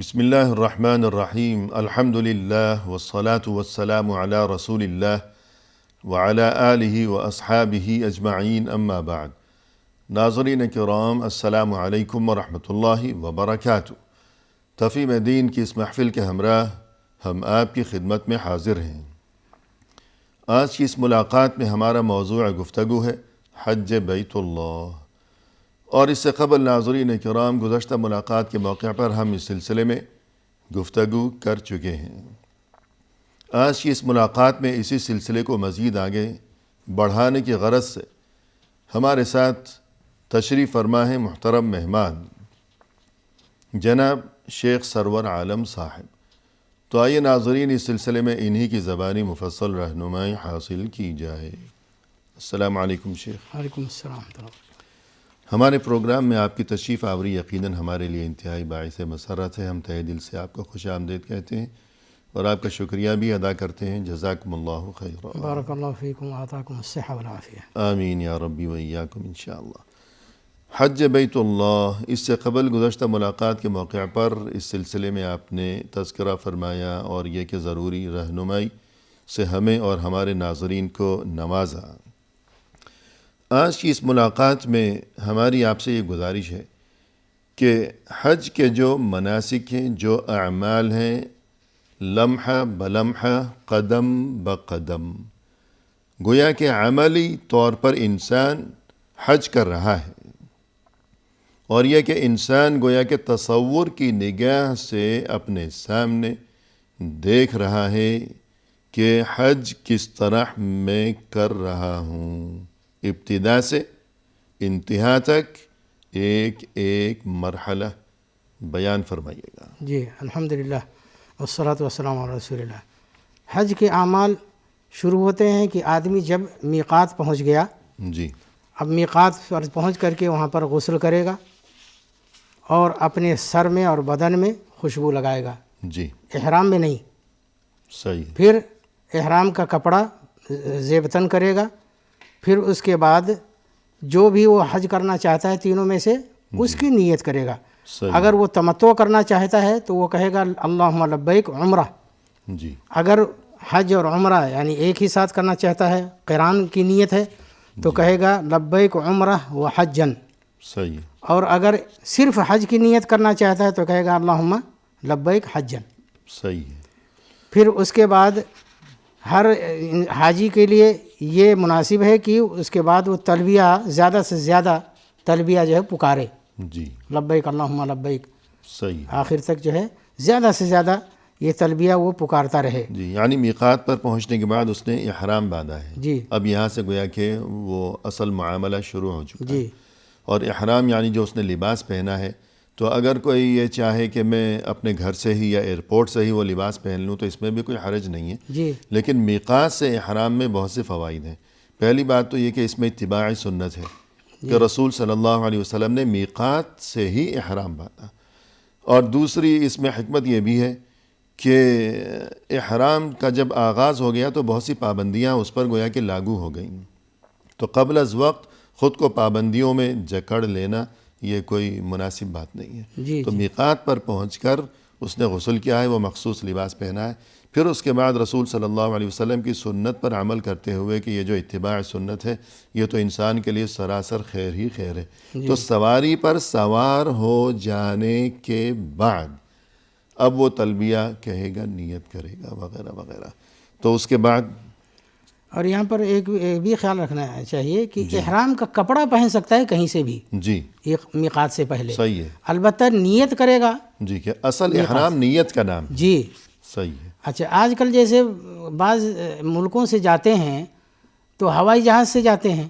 بسم اللہ الرحمن الرحیم الحمد للہ والصلاة والسلام علی رسول اللہ وعلی آلہ واصحابہ اجمعین اما بعد۔ ناظرین کرام، السلام علیکم ورحمۃ اللہ وبرکاتہ۔ تفہیم دین کی اس محفل کے ہمراہ ہم آپ کی خدمت میں حاضر ہیں۔ آج کی اس ملاقات میں ہمارا موضوع گفتگو ہے حج بیت اللہ، اور اس سے قبل ناظرین کرام گزشتہ ملاقات کے موقع پر ہم اس سلسلے میں گفتگو کر چکے ہیں۔ آج کی اس ملاقات میں اسی سلسلے کو مزید آگے بڑھانے کی غرض سے ہمارے ساتھ تشریف فرما ہے محترم مہمان جناب شیخ سرور عالم صاحب۔ تو آئیے ناظرین اس سلسلے میں انہی کی زبانی مفصل رہنمائی حاصل کی جائے۔ السلام علیکم شیخ۔ وعلیکم السلام۔ ہمارے پروگرام میں آپ کی تشریف آوری یقیناً ہمارے لیے انتہائی باعث مسرت ہے۔ ہم تہہ دل سے آپ کو خوش آمدید کہتے ہیں اور آپ کا شکریہ بھی ادا کرتے ہیں۔ جزاکم اللہ خیرا۔ بارک اللہ فیکم وآتاکم الصحہ والعافیہ۔ آمین یا ربی وإیاکم انشاءاللہ۔ حج بیت اللہ، اس سے قبل گزشتہ ملاقات کے موقع پر اس سلسلے میں آپ نے تذکرہ فرمایا اور یہ کہ ضروری رہنمائی سے ہمیں اور ہمارے ناظرین کو نوازا۔ آج کی اس ملاقات میں ہماری آپ سے یہ گزارش ہے کہ حج کے جو مناسک ہیں، جو اعمال ہیں، لمحہ بلمحہ قدم بقدم، گویا کہ عملی طور پر انسان حج کر رہا ہے، اور یہ کہ انسان گویا کہ تصور کی نگاہ سے اپنے سامنے دیکھ رہا ہے کہ حج کس طرح میں کر رہا ہوں، ابتدا سے انتہا تک ایک ایک مرحلہ بیان فرمائیے گا۔ جی الحمدللہ والصلاۃ والسلام علی رسول اللہ۔ حج کے اعمال شروع ہوتے ہیں کہ آدمی جب میقات پہنچ گیا، جی، اب میقات پر پہنچ کر کے وہاں پر غسل کرے گا اور اپنے سر میں اور بدن میں خوشبو لگائے گا، جی، احرام میں نہیں۔ صحیح۔ پھر احرام کا کپڑا زیبتن کرے گا، پھر اس کے بعد جو بھی وہ حج کرنا چاہتا ہے تینوں میں سے اس کی نیت کرے گا۔ صحیح۔ اگر وہ تمتع کرنا چاہتا ہے تو وہ کہے گا اللہم لبیک عمرہ۔ جی، اگر حج اور عمرہ یعنی ایک ہی ساتھ کرنا چاہتا ہے، قران کی نیت ہے، تو کہے گا لبیک عمرہ و حجن۔ صحیح۔ اور اگر صرف حج کی نیت کرنا چاہتا ہے تو کہے گا اللہم لبیک حجن۔ صحیح ہے۔ پھر اس کے بعد ہر حاجی کے لیے یہ مناسب ہے کہ اس کے بعد وہ تلبیہ زیادہ سے زیادہ تلبیہ جو ہے پکارے، جی، لبیک اللہم لبیک، صحیح۔ آخر تک جو ہے زیادہ سے زیادہ یہ تلبیہ وہ پکارتا رہے۔ جی، یعنی میقات پر پہنچنے کے بعد اس نے احرام باندھا ہے۔ جی اب یہاں سے گویا کہ وہ اصل معاملہ شروع ہو چکا ہے۔ جی اور احرام یعنی جو اس نے لباس پہنا ہے، تو اگر کوئی یہ چاہے کہ میں اپنے گھر سے ہی یا ایئرپورٹ سے ہی وہ لباس پہن لوں تو اس میں بھی کوئی حرج نہیں ہے، جی لیکن میقات سے احرام میں بہت سے فوائد ہیں۔ پہلی بات تو یہ کہ اس میں اتباع سنت ہے کہ رسول صلی اللہ علیہ وسلم نے میقات سے ہی احرام باندھا، اور دوسری اس میں حکمت یہ بھی ہے کہ احرام کا جب آغاز ہو گیا تو بہت سی پابندیاں اس پر گویا کہ لاگو ہو گئیں، تو قبل از وقت خود کو پابندیوں میں جکڑ لینا یہ کوئی مناسب بات نہیں ہے۔ جی تو میقات پر پہنچ کر اس نے غسل کیا ہے، وہ مخصوص لباس پہنا ہے، پھر اس کے بعد رسول صلی اللہ علیہ وسلم کی سنت پر عمل کرتے ہوئے کہ یہ جو اتباع سنت ہے یہ تو انسان کے لیے سراسر خیر ہی خیر ہے۔ تو سواری پر سوار ہو جانے کے بعد اب وہ تلبیہ کہے گا، نیت کرے گا وغیرہ وغیرہ۔ تو اس کے بعد اور یہاں پر ایک بھی خیال رکھنا چاہیے کہ احرام کا کپڑا پہن سکتا ہے کہیں سے بھی، جی، ایک میقات سے پہلے، صحیح ہے۔ البتہ نیت کرے گا۔ جی، کہ اصل احرام نیت کا نام ہے۔ جی صحیح ہے۔ اچھا، آج کل جیسے بعض ملکوں سے جاتے ہیں تو ہوائی جہاز سے جاتے ہیں،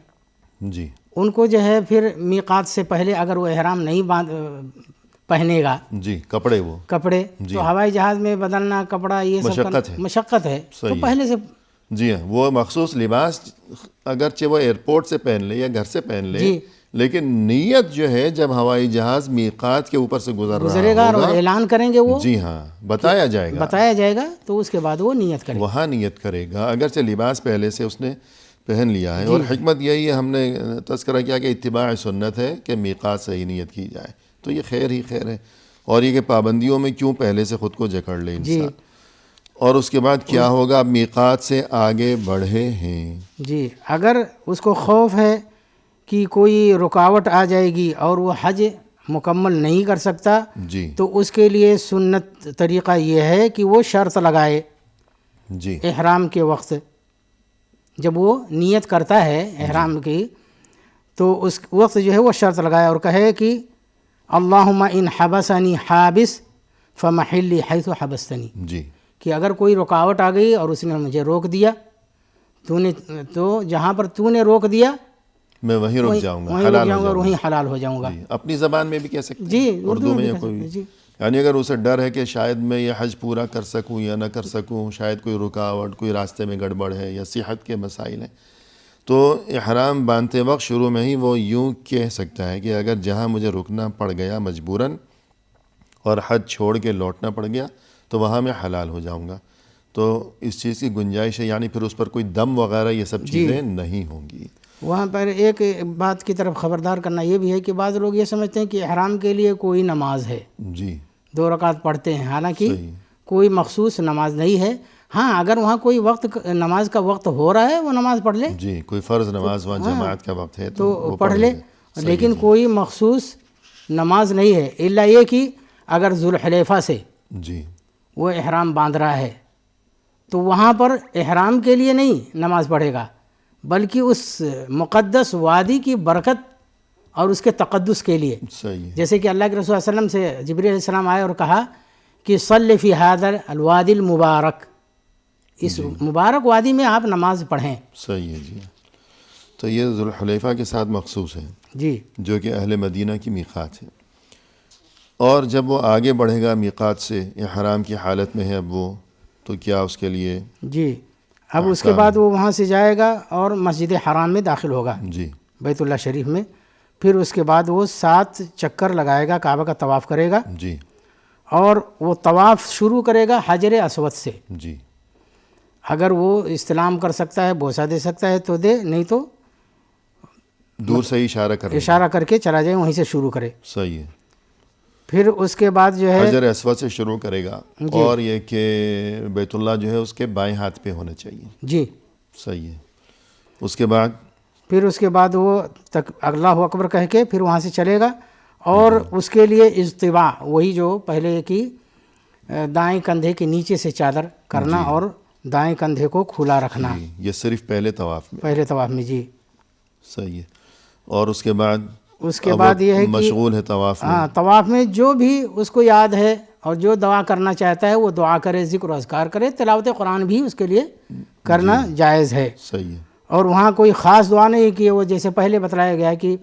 جی، ان کو جو ہے پھر میقات سے پہلے اگر وہ احرام نہیں پہنے گا، جی، کپڑے وہ کپڑے، تو ہوائی جہاز میں بدلنا کپڑا یہ سب مشقت ہے۔ مشقت ہے، تو صحیح ہے۔ پہلے سے جی ہاں، وہ مخصوص لباس اگرچہ وہ ایئرپورٹ سے پہن لے یا گھر سے پہن لے، جی، لیکن نیت جو ہے جب ہوائی جہاز میقات کے اوپر سے گزرے گا اور اعلان کریں گے وہ، جی ہاں، بتایا جائے گا تو اس کے بعد وہ نیت کرے گا، وہاں نیت کرے گا، اگرچہ لباس پہلے سے اس نے پہن لیا ہے۔ اور حکمت یہی ہے، ہم نے تذکرہ کیا کہ اتباع سنت ہے کہ میقات سے ہی نیت کی جائے، تو یہ خیر ہی خیر ہے۔ اور یہ کہ پابندیوں میں کیوں پہلے سے خود کو جکڑ لے جی انسان. اور اس کے بعد کیا ہوگا؟ اب میقات سے آگے بڑھے ہیں. جی اگر اس کو خوف ہے کہ کوئی رکاوٹ آ جائے گی اور وہ حج مکمل نہیں کر سکتا جی تو اس کے لیے سنت طریقہ یہ ہے کہ وہ شرط لگائے جی احرام کے وقت. جب وہ نیت کرتا ہے احرام کی تو اس وقت جو ہے وہ شرط لگائے اور کہے کہ اللہم ان حبسنی حابس فمحلی حیث حبستنی، جی کہ اگر کوئی رکاوٹ آ گئی اور اس نے مجھے روک دیا تو جہاں پر تو نے روک دیا میں وہیں رک جاؤں گا، وہیں رک حلال جاؤں ہو گا اور جاؤں وہیں گا. حلال ہو جاؤں گا. جی اپنی زبان میں بھی کہہ سکتے ہیں، جی اردو میں یا کہہ کوئی سکتے ہیں. جی یعنی اگر اسے ڈر ہے کہ شاید میں یہ حج پورا کر سکوں یا نہ کر سکوں، شاید کوئی رکاوٹ، کوئی راستے میں گڑبڑ ہے یا صحت کے مسائل ہیں، تو احرام باندھتے وقت شروع میں ہی وہ یوں کہہ سکتا ہے کہ اگر جہاں مجھے رکنا پڑ گیا مجبوراً اور حج چھوڑ کے لوٹنا پڑ گیا تو وہاں میں حلال ہو جاؤں گا. تو اس چیز کی گنجائش ہے، یعنی پھر اس پر کوئی دم وغیرہ یہ سب چیزیں نہیں ہوں گی. وہاں پر ایک بات کی طرف خبردار کرنا یہ بھی ہے کہ بعض لوگ یہ سمجھتے ہیں کہ احرام کے لیے کوئی نماز ہے، جی 2 رکعت پڑھتے ہیں، حالانکہ صحیح. کوئی مخصوص نماز نہیں ہے. ہاں اگر وہاں کوئی نماز کا وقت ہو رہا ہے وہ نماز پڑھ لے جی کوئی فرض نماز وہاں جماعت کا وقت ہے تو تو وہ پڑھ لے، لیکن کوئی مخصوص نماز نہیں ہے الا یہ کہ اگر ذوالحلیفہ سے جی وہ احرام باندھ رہا ہے تو وہاں پر احرام کے لیے نہیں نماز پڑھے گا بلکہ اس مقدس وادی کی برکت اور اس کے تقدس کے لیے. صحیح ہے. جیسے کہ اللہ کے رسول صلی اللہ علیہ وسلم سے جبریل علیہ السلام آئے اور کہا کہ صلی فی ھذا الوادی المبارک، اس مبارک وادی میں آپ نماز پڑھیں. صحیح ہے. جی تو یہ ذوالحلیفہ کے ساتھ مخصوص ہے جی جو کہ اہل مدینہ کی میقات ہے. اور جب وہ آگے بڑھے گا میقات سے، احرام کی حالت میں ہے اب وہ، تو کیا اس کے لیے؟ جی اب اس کے بعد وہ وہاں سے جائے گا اور مسجد حرام میں داخل ہوگا، جی بیت اللہ شریف میں. پھر اس کے بعد وہ 7 چکر لگائے گا، کعبہ کا طواف کرے گا جی اور وہ طواف شروع کرے گا حجر اسود سے. جی اگر وہ استلام کر سکتا ہے، بوسہ دے سکتا ہے تو دے، نہیں تو دور سے اشارہ کر کے چلا جائے، وہیں سے شروع کرے. صحیح ہے. پھر اس کے بعد جو ہے حجر اسود سے شروع کرے گا اور یہ کہ بیت اللہ جو ہے اس کے بائیں ہاتھ پہ ہونا چاہیے. جی صحیح ہے. اس کے بعد پھر اس کے بعد وہ اللہ اکبر کہہ کے پھر وہاں سے چلے گا اور اس کے لیے اجتباع، وہی جو پہلے کی دائیں کندھے کے نیچے سے چادر کرنا اور دائیں کندھے کو کھلا رکھنا. یہ صرف پہلے طواف میں. پہلے طواف میں. جی صحیح ہے. اور اس کے بعد یہ ہے کہ مشغول ہے طواف میں. ہاں طواف میں جو بھی اس کو یاد ہے اور جو دعا کرنا چاہتا ہے وہ دعا کرے، ذکر و اذکار کرے، تلاوت قرآن بھی اس کے لیے کرنا جائز ہے. صحیح ہے. اور وہاں کوئی خاص دعا نہیں کہ وہ جیسے پہلے بتلایا گیا کہ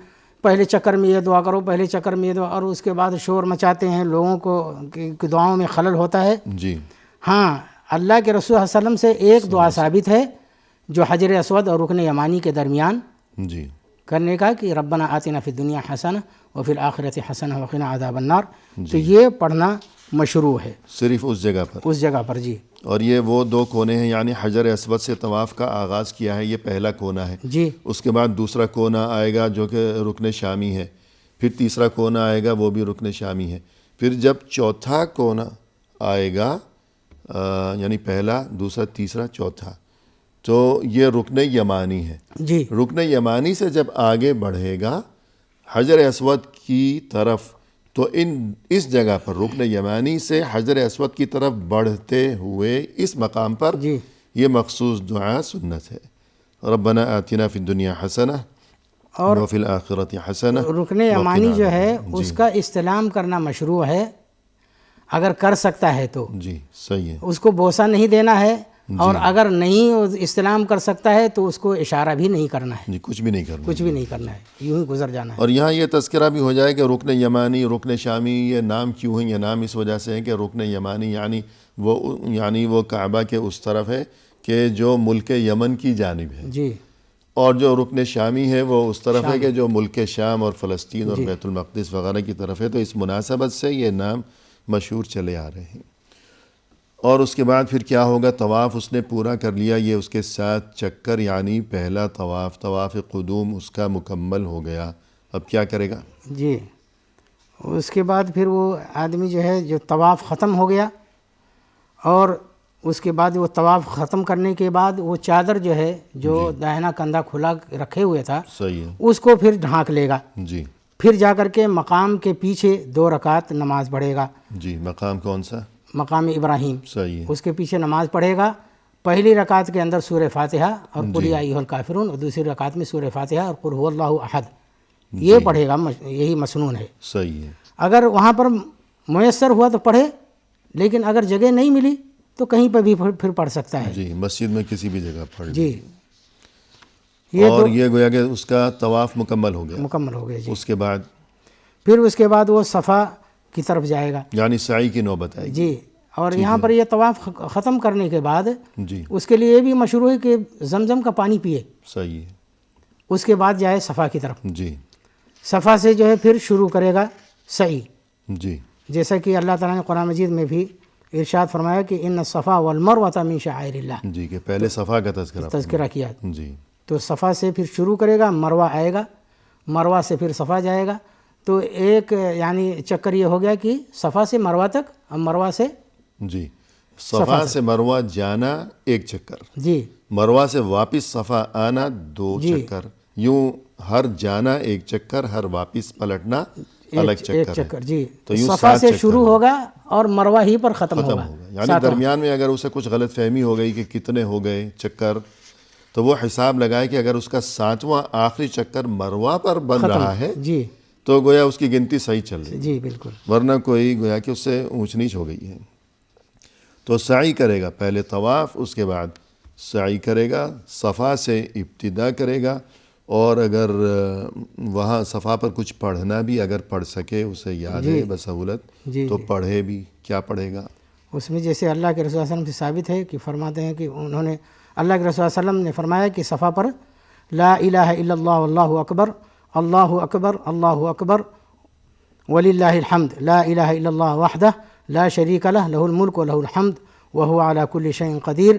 پہلے چکر میں یہ دعا کرو، پہلے چکر میں یہ دعا، اور اس کے بعد شور مچاتے ہیں لوگوں کو کہ دعاؤں میں خلل ہوتا ہے. جی ہاں اللہ کے رسول صلی اللہ علیہ وسلم سے ایک دعا ثابت ہے جو حجر اسود اور رکن یمانی کے درمیان جی کرنے کا کہ ربنا آتنا فی الدنیا حسنہ وفی الآخرۃ حسنہ وقنا عذاب النار. تو یہ پڑھنا مشروع ہے صرف اس جگہ پر. جی اور یہ وہ 2 کونے ہیں، یعنی حجر اسود سے طواف کا آغاز کیا ہے، یہ پہلا کونا ہے. جی اس کے بعد دوسرا کونا آئے گا جو کہ رکن شامی ہے، پھر تیسرا کونا آئے گا وہ بھی رکن شامی ہے. پھر جب چوتھا کونا آئے گا یعنی پہلا، دوسرا، تیسرا، چوتھا، تو یہ رکن یمانی ہے. جی رکن یمانی سے جب آگے بڑھے گا حجر اسود کی طرف تو اس جگہ پر رکن یمانی سے حجر اسود کی طرف بڑھتے ہوئے اس مقام پر یہ مخصوص دعا سنت ہے. ربنا آتنا فی الدنیا حسنہ وفی الآخرۃ حسنہ. رکن یمانی جو ہے اس کا استلام کرنا مشروع ہے اگر کر سکتا ہے تو. جی صحیح ہے. اس کو بوسہ نہیں دینا ہے اور اگر نہیں استلام کر سکتا ہے تو اس کو اشارہ بھی نہیں کرنا ہے. جی کچھ بھی نہیں کرنا ہے، یوں ہی گزر جانا ہے. اور یہاں یہ تذکرہ بھی ہو جائے کہ رکن یمانی، رکن شامی، یہ نام کیوں ہے؟ یہ نام اس وجہ سے ہے کہ رکن یمانی یعنی وہ کعبہ کے اس طرف ہے کہ جو ملک یمن کی جانب ہے. جی اور جو رکن شامی ہے وہ اس طرف ہے کہ جو ملک شام اور فلسطین اور بیت المقدس وغیرہ کی طرف ہے. تو اس مناسبت سے یہ نام مشہور چلے آ رہے ہیں. اور اس کے بعد پھر کیا ہوگا؟ طواف اس نے پورا کر لیا، یہ اس کے 7 چکر یعنی پہلا طواف قدوم اس کا مکمل ہو گیا. اب کیا کرے گا؟ جی اس کے بعد پھر وہ آدمی جو ہے جو طواف ختم ہو گیا، اور اس کے بعد وہ طواف ختم کرنے کے بعد وہ چادر جو ہے جو داہنا کندھا کھلا رکھے ہوئے تھا صحیح ہے، اس کو پھر ڈھانک لے گا، جی پھر جا کر کے مقام کے پیچھے 2 رکعت نماز پڑھے گا، جی، مقام کون سا؟ مقام ابراہیم، صحیح ہے، اس کے پیچھے نماز پڑھے گا۔ پہلی رکعت کے اندر سورہ فاتحہ اور قل یا ایھا الکافرون، اور دوسری رکعت میں سورہ فاتحہ اور قل ھو اللہ احد، یہ پڑھے گا، یہی مسنون ہے۔ صحیح ہے، اگر وہاں پر میسر ہوا تو پڑھے، لیکن اگر جگہ نہیں ملی تو کہیں پہ بھی پھر پڑھ سکتا ہے۔ جی، مسجد میں کسی بھی جگہ پڑھ جی، لیں۔ اور یہ گویا کہ اس کا طواف مکمل ہو گیا، مکمل ہو گیا۔ جی، اس کے بعد پھر اس کے بعد وہ صفا کی طرف جائے گا، یعنی سعی کی نوبت آئے گی۔ جی، اور یہاں پر یہ طواف ختم کرنے کے بعد جی، اس کے لیے یہ بھی مشروع ہے کہ زمزم کا پانی پیے، صحیح ہے، اس کے بعد جائے صفا کی طرف۔ جی صفا سے جو ہے پھر شروع کرے گا سعی، جی جیسا کہ اللہ تعالیٰ نے قرآن مجید میں بھی ارشاد فرمایا کہ ان الصفا والمروۃ من شعائر اللہ، جی، کہ پہلے صفا کا تذکرہ کیا۔ جی تو صفا سے پھر شروع کرے گا، مروہ آئے گا، مروہ سے پھر صفا جائے گا، تو ایک یعنی چکر یہ ہو گیا کہ صفا سے مروہ تک، اور مروہ سے جی، صفا سے مروہ جانا ایک چکر، جی مروہ سے واپس صفا آنا 2 چکر، یوں ہر جانا ایک چکر، ہر واپس پلٹنا الگ ایک چکر ہے۔ چکر، جی، تو یوں صفا 7 سے چکر شروع ہوگا اور مروہ ہی پر ختم ہوگا۔ یعنی درمیان میں اگر اسے کچھ غلط فہمی ہو گئی کہ کتنے ہو گئے چکر، تو وہ حساب لگائے کہ اگر اس کا 7واں آخری چکر مروہ پر بن رہا ہے جی تو گویا اس کی گنتی صحیح چل رہی ہے، جی بالکل، ورنہ کوئی گویا کہ اس سے اونچ نیچ ہو گئی ہے۔ تو سعی کرے گا، پہلے طواف، اس کے بعد سعی کرے گا، صفا سے ابتدا کرے گا، اور اگر وہاں صفا پر کچھ پڑھنا بھی اگر پڑھ سکے، اسے یاد ہے بسہولت، جی تو پڑھے بھی۔ کیا پڑھے گا؟ اس میں جیسے اللہ کے رسول صلی اللہ علیہ وسلم سے ثابت ہے کہ فرماتے ہیں کہ انہوں نے، اللہ کے رسول صلی اللہ علیہ وسلم نے فرمایا کہ صفا پر لا الہ الا اللہ واللہ اکبر، اللہ اکبر، اللہ اکبر وللہ الحمد، لا الہ الا اللہ وحدہ لا شریک لہ، لہ الملک ولہ الحمد وہو علی کل شیء قدیر،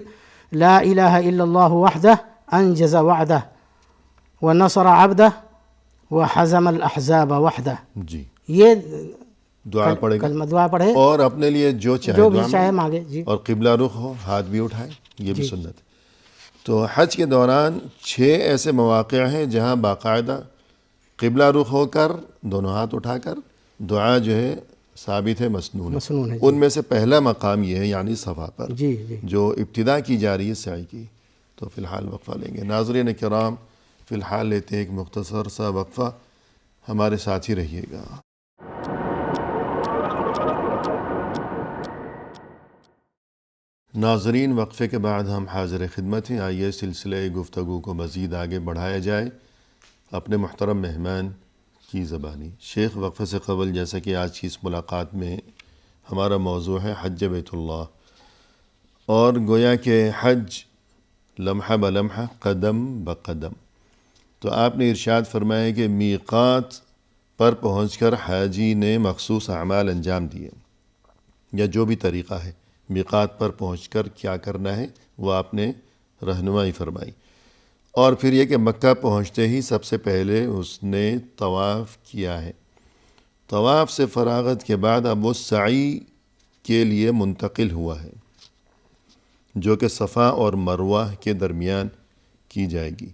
لا الہ الا اللہ وحدہ انجز وعدہ ونصر عبدہ وحزم الاحزاب وحدہ۔ جی، یہ دعا پڑھے گا، کلمہ دعا پڑھے، اور اپنے لیے جو چاہے جو بھی دعا چاہے مانگے۔ جی، اور قبلہ رخ ہو، ہاتھ بھی اٹھائے، یہ بھی سنت ہے۔ تو حج کے دوران 6 ایسے مواقع ہیں جہاں باقاعدہ قبلہ رخ ہو کر، دونوں ہاتھ اٹھا کر دعا جو ہے ثابت ہے، مسنون ہے۔ مسنون ہے۔ ان میں سے پہلا مقام یہ ہے، یعنی صفا پر جی جی جو ابتدا کی جا رہی ہے سعی کی۔ تو فی الحال وقفہ لیں گے۔ ناظرین کرام، فی الحال لیتے ہیں ایک مختصر سا وقفہ، ہمارے ساتھ ہی رہیے گا۔ ناظرین، وقفے کے بعد ہم حاضر خدمت ہیں۔ آئیے سلسلہ گفتگو کو مزید آگے بڑھایا جائے اپنے محترم مہمان کی زبانی۔ شیخ، وقفے سے قبل جیسا کہ آج کی اس ملاقات میں ہمارا موضوع ہے حج بیت اللہ، اور گویا کہ حج لمحہ بلمحہ، قدم بقدم، تو آپ نے ارشاد فرمایا کہ میقات پر پہنچ کر حاجی نے مخصوص اعمال انجام دیے، یا جو بھی طریقہ ہے میقات پر پہنچ کر کیا کرنا ہے وہ آپ نے رہنمائی فرمائی۔ اور پھر یہ کہ مکہ پہنچتے ہی سب سے پہلے اس نے طواف کیا ہے۔ طواف سے فراغت کے بعد اب وہ سعی کے لیے منتقل ہوا ہے، جو کہ صفا اور مروہ کے درمیان کی جائے گی۔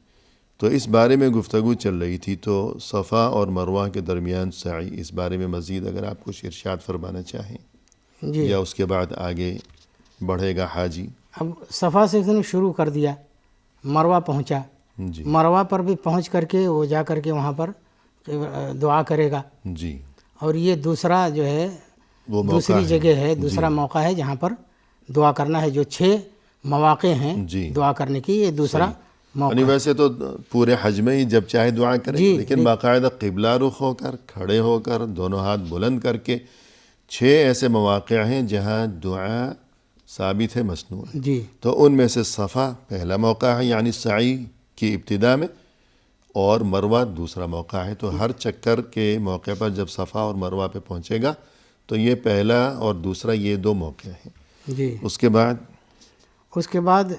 تو اس بارے میں گفتگو چل رہی تھی، تو صفا اور مروہ کے درمیان سعی، اس بارے میں مزید اگر آپ کچھ ارشاد فرمانا چاہیں، جی، یا اس کے بعد آگے بڑھے گا حاجی۔ اب صفا سے اس نے شروع کر دیا، مروہ پہنچا، جی مروہ پر بھی پہنچ کر کے وہ جا کر کے وہاں پر دعا کرے گا، جی، اور یہ دوسرا جو ہے وہ موقع دوسری ہے۔ جگہ ہے، دوسرا موقع ہے جہاں پر دعا کرنا ہے۔ جو 6 مواقع ہیں جی، دعا کرنے کی، یہ دوسرا موقع یعنی ویسے تو پورے حج میں ہی جب چاہے دعا کریں، جی، لیکن باقاعدہ قبلہ رخ ہو کر، کھڑے ہو کر، دونوں ہاتھ بلند کر کے 6 ایسے مواقع ہیں جہاں دعا ثابت ہے، مسنون ہے۔ جی تو ان میں سے صفا پہلا موقع ہے، یعنی سعی کی ابتدا میں، اور مروہ دوسرا موقع ہے۔ تو ہر چکر کے موقع پر جب صفا اور مروہ پہ پہنچے گا تو یہ پہلا اور دوسرا، یہ 2 موقع ہیں۔ جی، اس کے بعد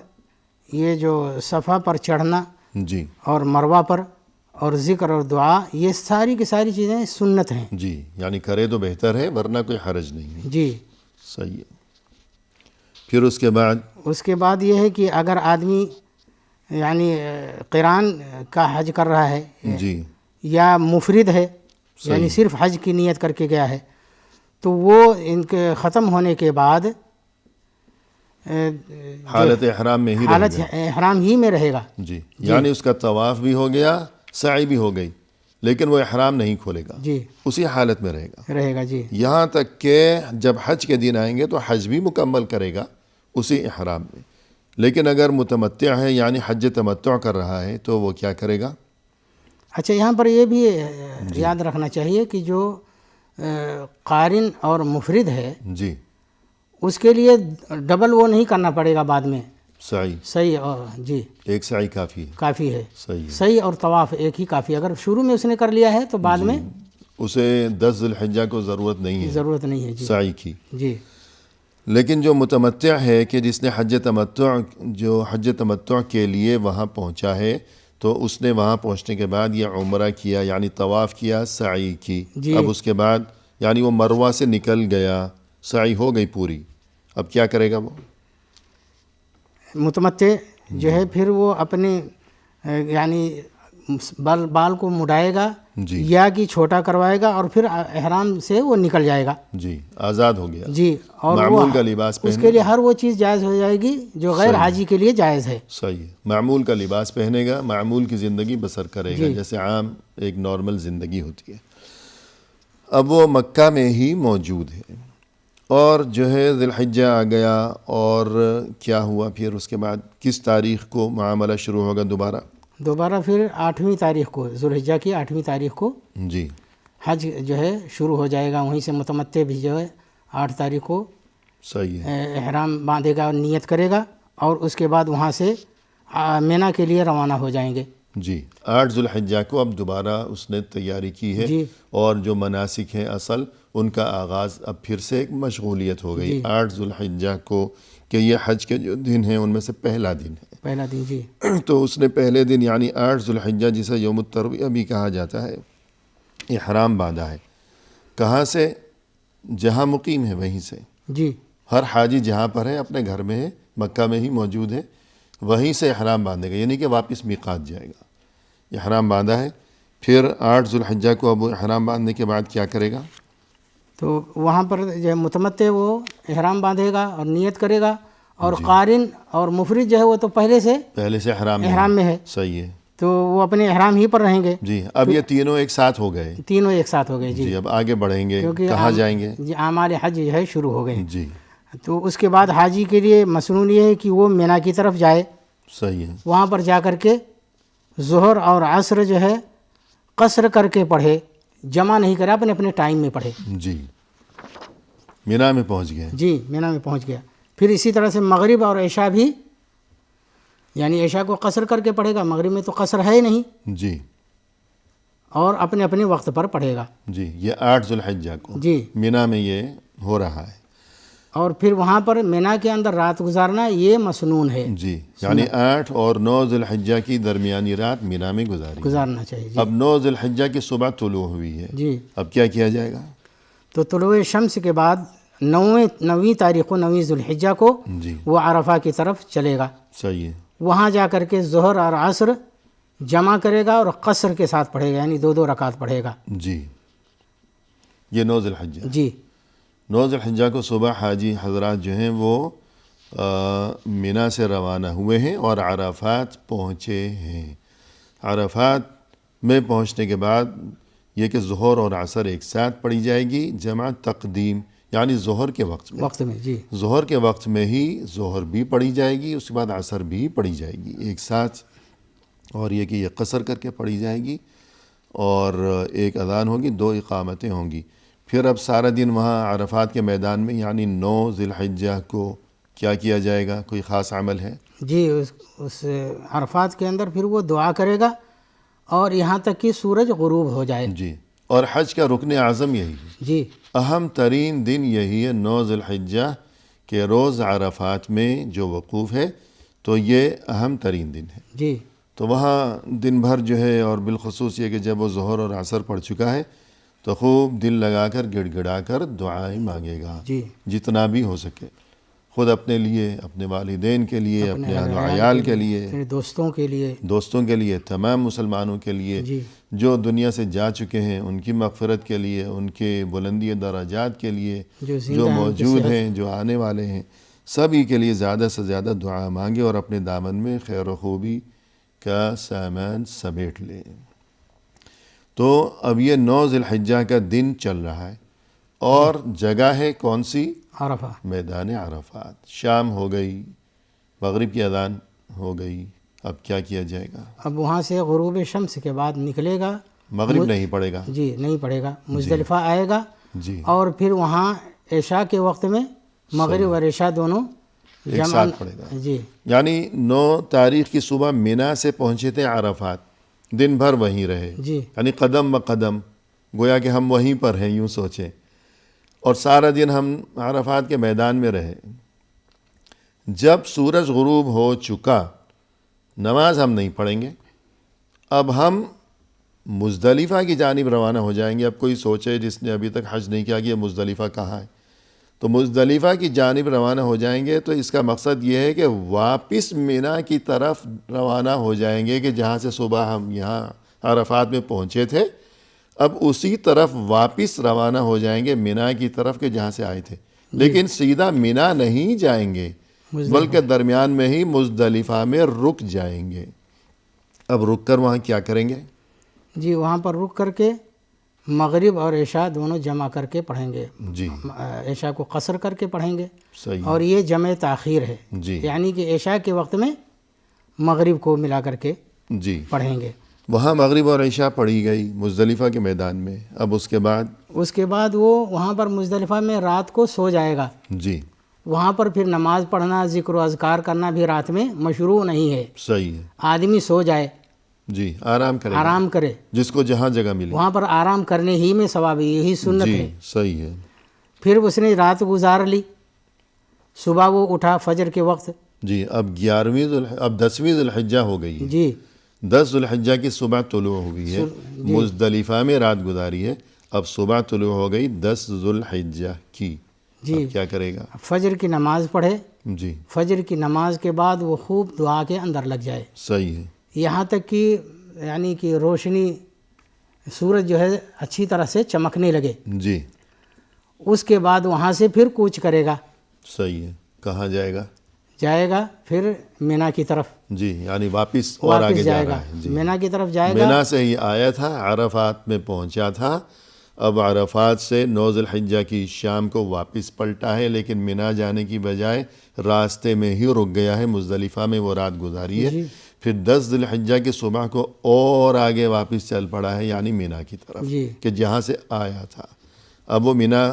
یہ جو صفا پر چڑھنا جی اور مروہ پر اور ذکر اور دعا یہ ساری کی ساری چیزیں سنت ہیں. جی یعنی کرے تو بہتر ہے ورنہ کوئی حرج نہیں ہے. جی. صحیح ہے. پھر اس کے بعد یہ ہے کہ اگر آدمی یعنی قران کا حج کر رہا ہے جی یا مفرد ہے یعنی صرف حج کی نیت کر کے گیا ہے تو وہ ان کے ختم ہونے کے بعد حالت احرام میں ہی حالت احرام ہی میں رہے گا. جی یعنی اس کا طواف بھی ہو گیا، سعی بھی ہو گئی، لیکن وہ احرام نہیں کھولے گا. جی اسی حالت میں رہے گا. جی. یہاں تک کہ جب حج کے دن آئیں گے تو حج بھی مکمل کرے گا اسی احرام میں. لیکن اگر متمتع ہے یعنی حج تمتع کر رہا ہے تو وہ کیا کرے گا؟ اچھا یہاں پر یہ بھی یاد رکھنا چاہیے کہ جو قارن اور مفرد ہے جی اس کے لیے ڈبل وہ نہیں کرنا پڑے گا بعد میں. صحیح. جی ایک سعی کافی ہے. صحیح. صحیح اور طواف ایک ہی کافی. اگر شروع میں اس نے کر لیا ہے تو بعد میں اسے 10 ذی الحجہ کو ضرورت نہیں ہے جی سعی کی. جی. لیکن جو متمتع ہے کہ جس نے حج تمتع کے لیے وہاں پہنچا ہے تو اس نے وہاں پہنچنے کے بعد یہ عمرہ کیا یعنی طواف کیا، سعی کی. اب اس کے بعد یعنی وہ مروہ سے نکل گیا، سعی ہو گئی پوری. اب کیا کرے گا وہ متمتع جو ہے؟ پھر وہ اپنے یعنی بال کو مڈائے گا یا کہ چھوٹا کروائے گا اور پھر احرام سے وہ نکل جائے گا. جی آزاد ہو گیا. جی. اور معمول کا لباس اس کے لیے ہر وہ چیز جائز ہو جائے گی جو غیر حاجی کے لیے جائز ہے. صحیح ہے. معمول کا لباس پہنے گا، معمول کی زندگی بسر کرے گا جیسے عام ایک نارمل زندگی ہوتی ہے. اب وہ مکہ میں ہی موجود ہے اور جو ہے ذی الحجہ آ گیا اور کیا ہوا پھر اس کے بعد کس تاریخ کو معاملہ شروع ہوگا دوبارہ پھر 8ویں تاریخ کو، ذی الحجہ کی 8ویں تاریخ کو جی حج جو ہے شروع ہو جائے گا. وہیں سے متمتع بھی جو ہے 8 تاریخ کو صحیح ہے احرام باندھے گا اور نیت کرے گا اور اس کے بعد وہاں سے مینا کے لیے روانہ ہو جائیں گے. جی 8 ذی الحجہ کو اب دوبارہ اس نے تیاری کی ہے اور جو مناسک ہیں اصل ان کا آغاز اب پھر سے ایک مشغولیت ہو گئی. 8 ذی الحجہ کو کہ یہ حج کے جو دن ہیں ان میں سے پہلا دن ہے. جی. تو اس نے پہلے دن یعنی 8 ذی الحجہ جسے یوم الترویہ بھی کہا جاتا ہے احرام باندھا ہے. کہاں سے؟ جہاں مقیم ہے وہیں سے. جی. ہر حاجی جہاں پر ہے اپنے گھر میں ہے، مکہ میں ہی موجود ہے، وہیں سے احرام باندھے گا یعنی کہ واپس میقات جائے گا. احرام باندھا ہے. پھر 8 ذی الحجہ کو اب احرام باندھنے کے بعد کیا کرے گا؟ تو وہاں پر جو متمتع وہ احرام باندھے گا اور نیت کرے گا اور قارن اور مفرد جو ہے وہ تو پہلے سے احرام میں ہے. صحیح ہے. تو وہ اپنے احرام ہی پر رہیں گے. جی. اب یہ تینوں ایک ساتھ ہو گئے. جی. اب آگے بڑھیں گے، کہاں جائیں گے؟ جی اعمال حج جو ہے شروع ہو گئے. جی. تو اس کے بعد حاجی کے لیے مسنون یہ ہے کہ وہ مینا کی طرف جائے. صحیح ہے. وہاں پر جا کر کے ظہر اور عصر جو ہے قصر کر کے پڑھے، جمع نہیں کرے، اپنے ٹائم میں پڑھے. جی. مینا میں پہنچ گئے. جی مینا میں پہنچ گیا. پھر اسی طرح سے مغرب اور عشاء بھی یعنی عشاء کو قصر کر کے پڑھے گا، مغرب میں تو قصر ہے ہی نہیں. جی. اور اپنے وقت پر پڑھے گا. جی. یہ 8 ذی الحجہ کو مینا میں یہ ہو رہا ہے. اور پھر وہاں پر مینا کے اندر رات گزارنا یہ مسنون ہے. جی. یعنی 8 اور 9 ذی الحجہ کی درمیانی رات مینا میں گزارنا چاہیے. اب 9 ذی الحجہ کی صبح طلوع ہوئی ہے. جی. اب کیا کیا جائے گا؟ تو طلوع شمس کے بعد 9ویں تاریخ کو 9ویں ذی الحجہ کو وہ عرفہ کی طرف چلے گا. صحیح ہے. وہاں جا کر کے ظہر اور عصر جمع کرے گا اور قصر کے ساتھ پڑھے گا یعنی 2 رکعت پڑھے گا. جی. یہ 9 ذی الحجہ. جی. 9 ذی الحجہ کو صبح حاجی حضرات جو ہیں وہ مینا سے روانہ ہوئے ہیں اور عرفات پہنچے ہیں. عرفات میں پہنچنے کے بعد یہ کہ ظہر اور عصر ایک ساتھ پڑھی جائے گی جمع تقدیم یعنی ظہر کے وقت میں. جی. ظہر کے وقت میں ہی ظہر بھی پڑھی جائے گی، اس کے بعد عصر بھی پڑھی جائے گی ایک ساتھ. اور یہ کہ یہ قصر کر کے پڑھی جائے گی اور ایک اذان ہوگی، 2 اقامتیں ہوں گی. پھر اب سارا دن وہاں عرفات کے میدان میں یعنی 9 ذی الحجہ کو کیا کیا جائے گا؟ کوئی خاص عمل ہے؟ جی. اس عرفات کے اندر پھر وہ دعا کرے گا اور یہاں تک کہ سورج غروب ہو جائے. جی. اور حج کا رکن اعظم یہی ہے. جی. اہم ترین دن یہی ہے 9 ذی الحجہ کے روز عرفات میں جو وقوف ہے، تو یہ اہم ترین دن ہے. جی. تو وہاں دن بھر جو ہے، اور بالخصوص یہ کہ جب وہ ظہر اور عصر پڑ چکا ہے تو خوب دل لگا کر گڑ گڑا کر دعائیں مانگے گا، جی جتنا بھی ہو سکے، خود اپنے لیے، اپنے والدین کے لیے، اپنے اہل و عیال کے لیے، پھر دوستوں کے لیے، تمام مسلمانوں کے لیے جی جو دنیا سے جا چکے ہیں، ان کی مغفرت کے لیے، ان کے بلندی درجات کے لیے، جو زندہ جو ہیں، ان کی موجود صحت۔ ہیں، جو آنے والے ہیں، سبھی کے لیے زیادہ سے زیادہ دعا مانگے اور اپنے دامن میں خیر و خوبی کا سامان سمیٹ لے۔ تو اب یہ 9 ذی الحجہ کا دن چل رہا ہے، اور جگہ ہے کون سی؟ عرفہ۔ میدان عرفات۔ شام ہو گئی، مغرب کی اذان ہو گئی، اب کیا کیا جائے گا؟ اب وہاں سے غروب شمس کے بعد نکلے گا، مغرب نہیں پڑے گا؟ جی نہیں پڑے گا، مزدلفہ آئے گا، جی، اور پھر وہاں عشاء کے وقت میں مغرب اور عشاء دونوں ایک ساتھ پڑے گا۔ جی یعنی 9 تاریخ کی صبح مینا سے پہنچے تھے عرفات، دن بھر وہیں رہے، جی یعنی قدم بقدم، گویا کہ ہم وہیں پر ہیں، یوں سوچیں، اور سارا دن ہم عرفات کے میدان میں رہے۔ جب سورج غروب ہو چکا، نماز ہم نہیں پڑھیں گے، اب ہم مزدلفہ کی جانب روانہ ہو جائیں گے۔ اب کوئی سوچے جس نے ابھی تک حج نہیں کیا کہ یہ مزدلفہ کہاں ہے، تو مزدلفہ کی جانب روانہ ہو جائیں گے، تو اس کا مقصد یہ ہے کہ واپس مینا کی طرف روانہ ہو جائیں گے، کہ جہاں سے صبح ہم یہاں عرفات میں پہنچے تھے، اب اسی طرف واپس روانہ ہو جائیں گے مینا کی طرف، کہ جہاں سے آئے تھے، لیکن سیدھا مینا نہیں جائیں گے، بلکہ درمیان میں ہی مزدلفہ میں رک جائیں گے۔ اب رک کر وہاں کیا کریں گے؟ جی وہاں پر رک کر کے مغرب اور عشاء دونوں جمع کر کے پڑھیں گے، جی عشاء کو قصر کر کے پڑھیں گے، صحیح، اور یہ جمع تاخیر ہے، جی یعنی کہ عشاء کے وقت میں مغرب کو ملا کر کے جی، پڑھیں گے۔ وہاں مغرب اور عشاء پڑھی گئی مزدلفہ کے میدان میں، اب اس کے بعد وہ وہاں پر مزدلفہ میں رات کو سو جائے گا، جی وہاں پر پھر نماز پڑھنا، ذکر و اذکار کرنا بھی رات میں مشروع نہیں ہے، صحیح ہے، آدمی سو جائے، جی آرام کرے گا، آرام کرے، جس کو جہاں جگہ ملی، وہاں پر آرام کرنے ہی میں ثواب ہے، یہی سنت جی ہے۔ صحیح ہے، پھر اس نے رات گزار لی، صبح وہ اٹھا فجر کے وقت، جی اب 10ویں ذی الحجہ ہو گئی ہے، جی 10 ذی الحجہ کی صبح طلوع ہو گئی ہے، مزدلفہ میں رات گزاری ہے، اب صبح طلوع ہو گئی 10 ذی الحجہ کی، جی اب کیا کرے گا؟ فجر کی نماز پڑھے، جی فجر کی نماز کے بعد وہ خوب دعا کے اندر لگ جائے، صحیح ہے، یہاں تک کہ یعنی کہ روشنی، سورج جو ہے اچھی طرح سے چمکنے لگے، جی اس کے بعد وہاں سے پھر کوچ کرے گا، صحیح ہے، کہاں جائے گا پھر مینا کی طرف، جی یعنی واپس اور آگے جا جائے گا، رہا ہے، جی مینا کی طرف جائے گا، مینا سے ہی آیا تھا، عرفات میں پہنچا تھا، اب عرفات سے 9 ذی الحجہ کی شام کو واپس پلٹا ہے، لیکن مینا جانے کی بجائے راستے میں ہی رک گیا ہے، مزدلفہ میں وہ رات گزاری ہے، جی پھر 10 ذی الحجہ کی صبح کو اور آگے واپس چل پڑا ہے، یعنی مینا کی طرف، جی کہ جہاں سے آیا تھا۔ اب وہ مینا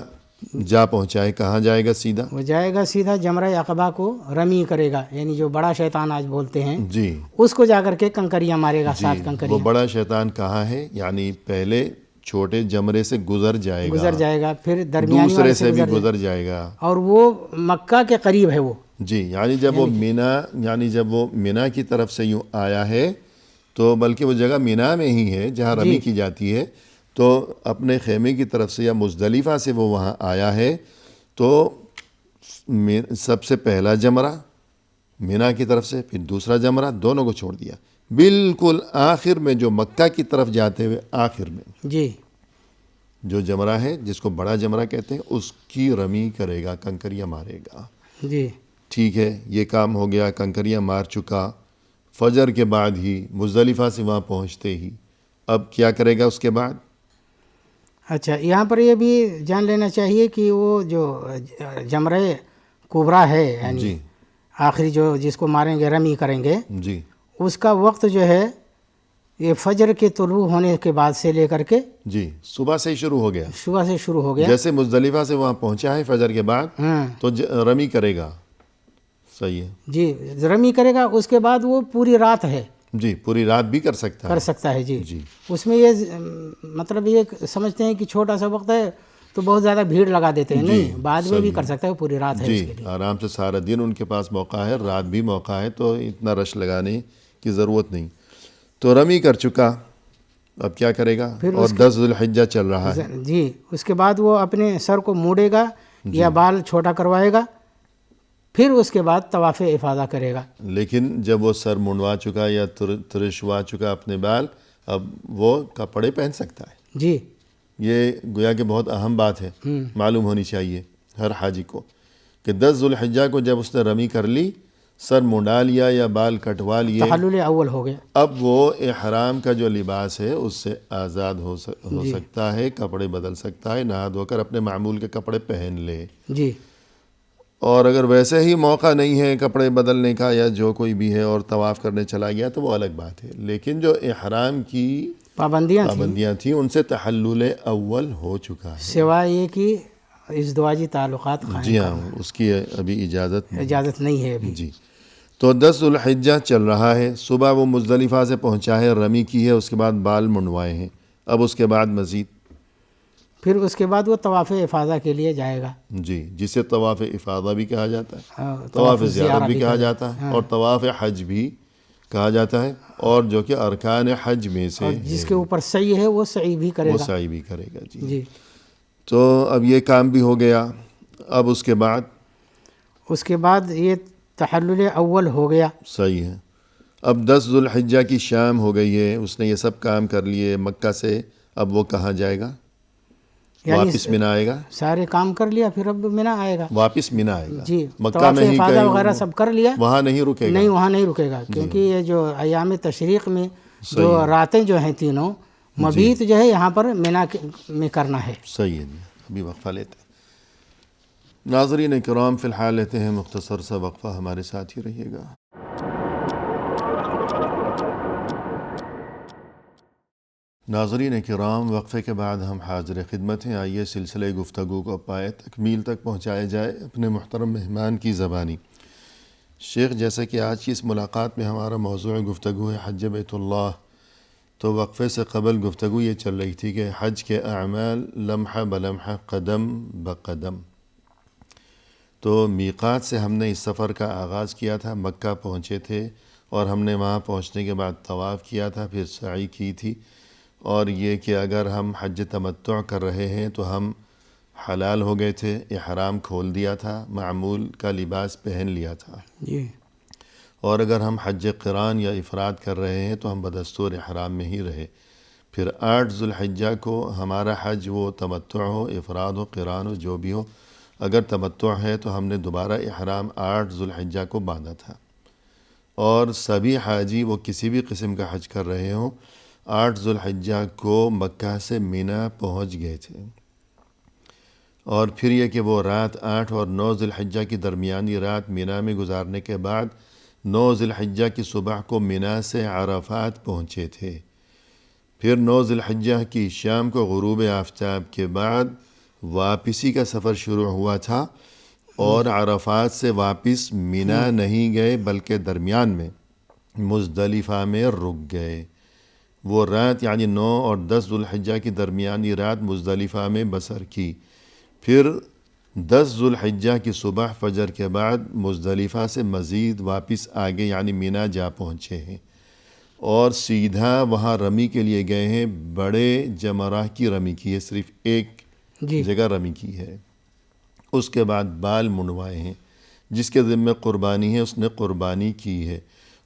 جا پہنچا ہے، کہاں جائے گا؟ سیدھا وہ جائے گا سیدھا جمرہ عقبہ کو رمی کرے گا، یعنی جو بڑا شیطان آج بولتے ہیں، جی اس کو جا کر کے کنکریاں مارے گا، 7 وہ کنکریاں بڑا شیطان کہاں ہے؟ یعنی پہلے چھوٹے جمرے سے گزر جائے گا، پھر درمیانی دوسرے والے سے بھی گزر جائے گا، اور وہ مکہ کے قریب ہے وہ، جی یعنی جب وہ مینا کی طرف سے یوں آیا ہے، تو بلکہ وہ جگہ مینا میں ہی ہے جہاں رمی کی جاتی ہے، تو اپنے خیمے کی طرف سے یا مزدلفہ سے وہ وہاں آیا ہے، تو سب سے پہلا جمرہ مینا کی طرف سے، پھر دوسرا جمرہ، دونوں کو چھوڑ دیا، بالکل آخر میں جو مکہ کی طرف جاتے ہوئے آخر میں جی جو جمرہ ہے، جس کو بڑا جمرہ کہتے ہیں، اس کی رمی کرے گا، کنکریاں مارے گا۔ جی ٹھیک ہے، یہ کام ہو گیا، کنکریاں مار چکا، فجر کے بعد ہی مزدلفہ سے وہاں پہنچتے ہی اب کیا کرے گا اس کے بعد؟ اچھا، یہاں پر یہ بھی جان لینا چاہیے کہ وہ جو جمرہ کبریٰ ہے، یعنی آخری جو جس کو ماریں گے، رمی کریں گے، جی اس کا وقت جو ہے یہ فجر کے طلوع ہونے کے بعد سے لے کر کے جی صبح سے ہی شروع ہو گیا، صبح سے شروع ہو گیا، جیسے مزدلفہ سے وہاں پہنچا ہے فجر کے بعد تو رمی کرے گا، صحیح ہے، جی رمی کرے گا، اس کے بعد وہ پوری رات ہے، جی پوری رات بھی کر سکتا ہے، جی اس میں یہ مطلب یہ سمجھتے ہیں کہ چھوٹا سا وقت ہے تو بہت زیادہ بھیڑ لگا دیتے ہیں، نہیں، بعد میں بھی کر سکتا ہے، پوری رات ہے اس کے جی لیے، آرام سے سارا دن ان کے پاس موقع ہے، رات بھی موقع ہے، تو اتنا رش لگانے کی ضرورت نہیں۔ تو رمی کر چکا، اب کیا کرے گا؟ اور 10 ذو الحجہ چل رہا ہے جی، اس کے بعد وہ اپنے سر کو موڑے گا یا بال چھوٹا کروائے گا، پھر اس کے بعد طواف افاضہ کرے گا۔ لیکن جب وہ سر منڈوا چکا یا ترشوا چکا اپنے بال، اب وہ کپڑے پہن سکتا ہے۔ جی، یہ گویا کہ بہت اہم بات ہے، معلوم ہونی چاہیے ہر حاجی کو کہ 10 ذو الحجہ کو جب اس نے رمی کر لی، سر منڈا لیا یا بال کٹوا لیے، تحلل اول ہو گیا۔ اب وہ احرام کا جو لباس ہے اس سے آزاد ہو سکتا ہے، کپڑے بدل سکتا ہے، نہا دھو کر اپنے معمول کے کپڑے پہن لے۔ جی، اور اگر ویسے ہی موقع نہیں ہے کپڑے بدلنے کا یا جو کوئی بھی ہے اور طواف کرنے چلا گیا تو وہ الگ بات ہے، لیکن جو احرام کی پابندیاں تھیں ان سے تحلل اول ہو چکا ہے، سوائے یہ کہ ازدواجی تعلقات قائم جی ہاں، اس کی ابھی اجازت نہیں ہے ابھی۔ جی، تو 10 ذو الحجہ چل رہا ہے، صبح وہ مزدلفہ سے پہنچا ہے، رمی کی ہے، اس کے بعد بال منڈوائے ہیں، اب اس کے بعد مزید پھر اس کے بعد وہ طواف افاضہ کے لیے جائے گا، جی، جسے طواف افاضہ بھی کہا جاتا ہے، طواف زیارت بھی کہا جاتا ہے، اور طواف حج بھی کہا جاتا ہے، اور جو کہ ارکان حج میں سے جس کے اوپر سعی ہے وہ سعی بھی کرے وہ گا۔ سعی بھی کرے گا۔ جی، جی، تو اب یہ کام بھی ہو گیا، اب اس کے بعد یہ تحلل اول ہو گیا۔ صحیح ہے، اب 10 ذو الحجہ کی شام ہو گئی ہے، اس نے یہ سب کام کر لیے مکہ سے، اب وہ کہاں جائے گا؟ واپس منی آئے گا، سارے کام کر لیا، پھر اب منی آئے گا، واپس منی آئے گا۔ جی، مکہ میں ہی افاضہ وغیرہ سب کر لیا، وہاں نہیں رکے گا؟ نہیں، وہاں نہیں رکے گا، کیونکہ یہ جو ایام تشریق میں جو راتیں جو ہیں تینوں مبیت جو ہے یہاں پر منی میں کرنا ہے۔ صحیح ہے، ابھی وقفہ لیتے ہیں۔ ناظرین کرام، فی الحال لیتے ہیں مختصر سا وقفہ، ہمارے ساتھ ہی رہیے گا۔ ناظرین کرام، وقفے کے بعد ہم حاضر خدمت ہیں، آئیے سلسلہ گفتگو کو پائے تکمیل تک پہنچایا جائے اپنے محترم مہمان کی زبانی۔ شیخ، جیسا کہ آج کی اس ملاقات میں ہمارا موضوع گفتگو ہے حج بیت اللہ، تو وقفے سے قبل گفتگو یہ چل رہی تھی کہ حج کے اعمال لمحہ بلمحہ، قدم بقدم، تو میقات سے ہم نے اس سفر کا آغاز کیا تھا، مکہ پہنچے تھے اور ہم نے وہاں پہنچنے کے بعد طواف کیا تھا، پھر سعی کی تھی، اور یہ کہ اگر ہم حج تمتع کر رہے ہیں تو ہم حلال ہو گئے تھے، احرام کھول دیا تھا، معمول کا لباس پہن لیا تھا، جی، اور اگر ہم حج قران یا افراد کر رہے ہیں تو ہم بدستور احرام میں ہی رہے۔ پھر 8 ذو الحجہ کو ہمارا حج، وہ تمتع ہو، افراد ہو، قران ہو، جو بھی ہو، اگر تمتع ہے تو ہم نے دوبارہ احرام 8 ذو الحجہ کو باندھا تھا، اور سبھی حاجی وہ کسی بھی قسم کا حج کر رہے ہوں 8 ذو الحجہ کو مکہ سے منی پہنچ گئے تھے، اور پھر یہ کہ وہ رات 8 اور 9 ذو الحجہ کی درمیانی رات منی میں گزارنے کے بعد 9 ذو الحجہ کی صبح کو منی سے عرفات پہنچے تھے۔ پھر 9 ذو الحجہ کی شام کو غروب آفتاب کے بعد واپسی کا سفر شروع ہوا تھا، اور عرفات سے واپس منی نہیں گئے بلکہ درمیان میں مزدلفہ میں رک گئے۔ وہ رات یعنی 9 اور 10 ذو الحجہ کی درمیانی رات مزدلفہ میں بسر کی، پھر 10 ذو الحجہ کی صبح فجر کے بعد مزدلفہ سے مزید واپس آگے یعنی منی جا پہنچے ہیں، اور سیدھا وہاں رمی کے لیے گئے ہیں، بڑے جمرہ کی رمی کی ہے، صرف ایک جگہ رمی کی ہے۔ اس کے بعد بال منڈوائے ہیں، جس کے ذمہ قربانی ہے اس نے قربانی کی ہے،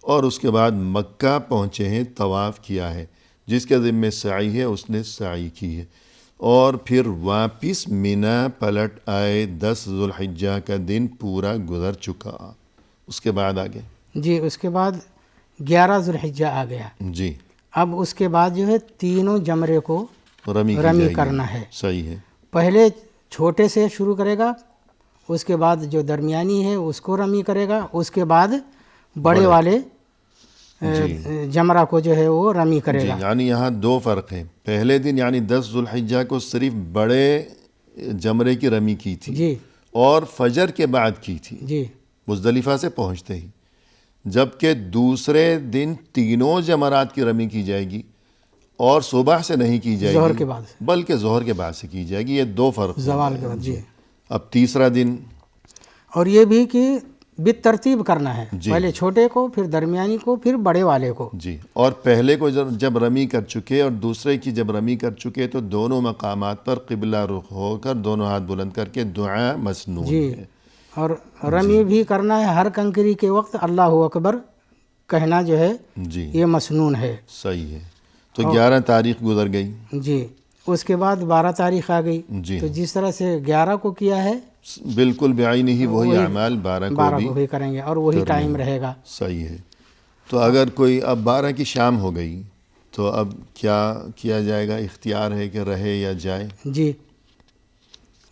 اور اس کے بعد مکہ پہنچے ہیں، طواف کیا ہے، جس کے ذمہ سعی ہے اس نے سعی کی ہے، اور پھر واپس منی پلٹ آئے۔ 10 ذو الحجہ کا دن پورا گزر چکا، اس کے بعد آگے جی، اس کے بعد 11 ذو الحجہ آ گیا۔ جی، اب اس کے بعد جو ہے تینوں جمرے کو رمی کرنا ہے۔ صحیح ہے، پہلے چھوٹے سے شروع کرے گا، اس کے بعد جو درمیانی ہے اس کو رمی کرے گا، اس کے بعد بڑے والے جمرہ کو جو ہے وہ رمی کرے گا۔ یعنی یہاں 2 فرق ہیں، پہلے دن یعنی 10 ذو الحجہ کو صرف بڑے جمرے کی رمی کی تھی، جی، اور فجر کے بعد کی تھی، جی، مزدلفہ سے پہنچتے ہی، جبکہ دوسرے دن تینوں جمرات کی رمی کی جائے گی، اور صبح سے نہیں کی جائے گی، ظہر کے بعد، بلکہ ظہر کے بعد سے کی جائے گی۔ یہ 2 فرق، زوال کے بعد۔ جی، اب تیسرا دن، اور یہ بھی کہ بالترتیب کرنا ہے، پہلے چھوٹے کو، پھر درمیانی کو، پھر بڑے والے کو. جی، اور پہلے کو جب رمی کر چکے اور دوسرے کی جب رمی کر چکے تو دونوں مقامات پر قبلہ رخ ہو کر دونوں ہاتھ بلند کر کے دعا مسنون ہے. اور رمی بھی کرنا ہے ہر کنکری کے وقت اللہ اکبر کہنا جو ہے جی یہ مسنون ہے. صحیح ہے. تو 11 تاریخ گزر گئی. جی، اس کے بعد 12 تاریخ آ گئی. جی، تو جس طرح سے 11 کو کیا ہے بالکل بعین ہی وہی اعمال 12 کو بھی کریں گے اور وہی ٹائم رہے گا. صحیح ہے. تو اگر کوئی اب 12 کی شام ہو گئی تو اب کیا کیا جائے گا؟ اختیار ہے کہ رہے یا جائے؟ جی،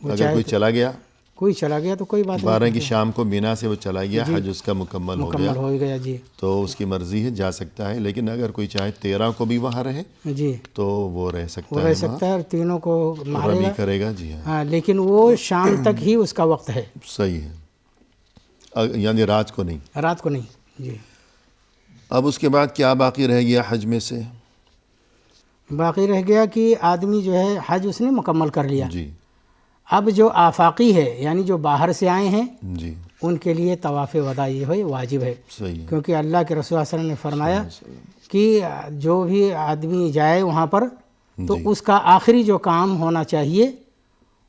اگر کوئی چلا گیا، کوئی چلا گیا تو کوئی بات نہیں. 12 کی شام کو مینا سے وہ چلا گیا، حج اس کا مکمل ہو گیا. جی، تو اس کی مرضی ہے، جا سکتا ہے. لیکن اگر کوئی چاہے 13 کو بھی وہاں رہے جی تو وہ رہ سکتا ہے اور تینوں کو رمی کرے گا. جی ہاں، لیکن وہ شام تک ہی اس کا وقت ہے. صحیح ہے، یعنی رات کو نہیں. رات کو نہیں. جی. اب اس کے بعد کیا باقی رہ گیا حج میں سے؟ باقی رہ گیا کہ آدمی جو ہے حج اس نے مکمل کر لیا. جی. اب جو آفاقی ہے یعنی جو باہر سے آئے ہیں جی، ان کے لیے طواف وداع یہ ہے واجب ہے. صحیح ہے. کیونکہ اللہ کے رسول صلی اللہ علیہ وسلم نے فرمایا کہ جو بھی آدمی جائے وہاں پر تو اس کا آخری جو کام ہونا چاہیے